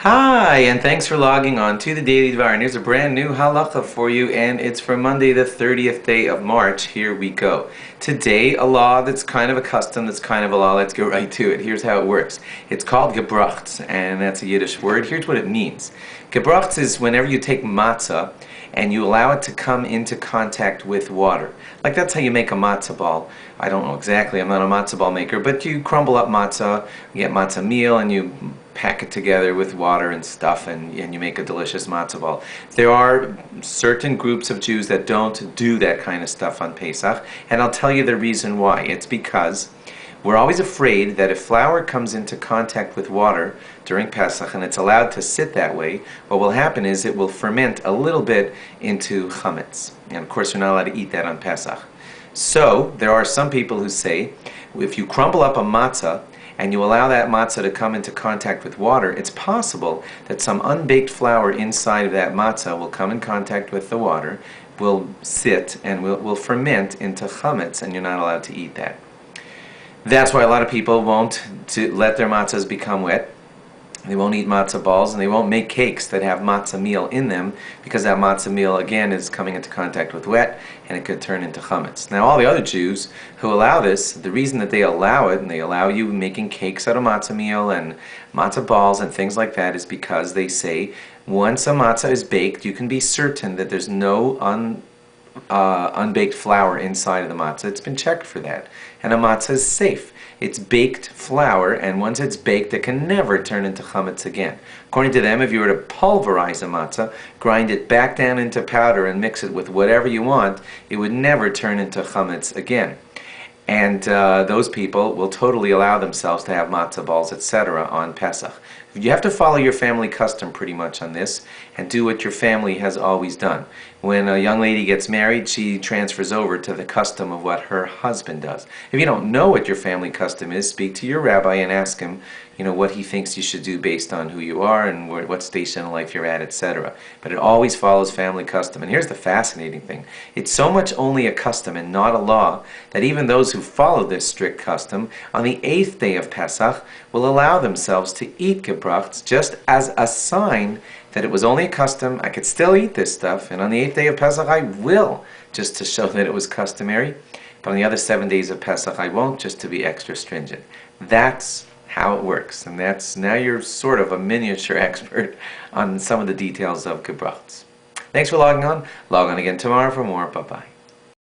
Hi, and thanks for logging on to the Daily Dvar. And here's a brand new Halacha for you, and it's for Monday, the 30th day of March. Here we go. Today, a law that's kind of a custom, that's kind of a law. Let's go right to it. Here's how it works. It's called gebracht, and that's a Yiddish word. Here's what it means. Gebracht is whenever you take matzah and you allow it to come into contact with water. Like that's how you make a matzah ball. I don't know exactly, I'm not a matzah ball maker, but you crumble up matzah, you get matzah meal, and you pack it together with water and stuff, and you make a delicious matzah ball. There are certain groups of Jews that don't do that kind of stuff on Pesach, and I'll tell you the reason why. It's because we're always afraid that if flour comes into contact with water during Pesach and it's allowed to sit that way, what will happen is it will ferment a little bit into chametz. And of course you're not allowed to eat that on Pesach. So there are some people who say if you crumble up a matzah and you allow that matzah to come into contact with water, it's possible that some unbaked flour inside of that matzah will come in contact with the water, will sit, and will ferment into chametz, and you're not allowed to eat that. That's why a lot of people won't let their matzahs become wet. They won't eat matzah balls, and they won't make cakes that have matzah meal in them, because that matzah meal, again, is coming into contact with wet, and it could turn into chametz. Now, all the other Jews who allow this, the reason that they allow it, and they allow you making cakes out of matzah meal and matzah balls and things like that, is because they say once a matzah is baked, you can be certain that there's no unbaked flour inside of the matzah. It's been checked for that. And a matzah is safe. It's baked flour, and once it's baked, it can never turn into chametz again. According to them, if you were to pulverize a matzah, grind it back down into powder and mix it with whatever you want, it would never turn into chametz again. And those people will totally allow themselves to have matzah balls, etc. on Pesach. You have to follow your family custom pretty much on this and do what your family has always done. When a young lady gets married, she transfers over to the custom of what her husband does. If you don't know what your family custom is, speak to your rabbi and ask him, what he thinks you should do based on who you are and what station in life you're at, etc. But it always follows family custom. And here's the fascinating thing. It's so much only a custom and not a law that even those who follow this strict custom on the 8th day of Pesach will allow themselves to eat gebracht just as a sign that it was only a custom. I could still eat this stuff, and on the 8th day of Pesach I will, just to show that it was customary. But on the other 7 days of Pesach I won't, just to be extra stringent. That's how it works, and now you're sort of a miniature expert on some of the details of gebrachts. Thanks for logging on. Log on again tomorrow for more. Bye-bye.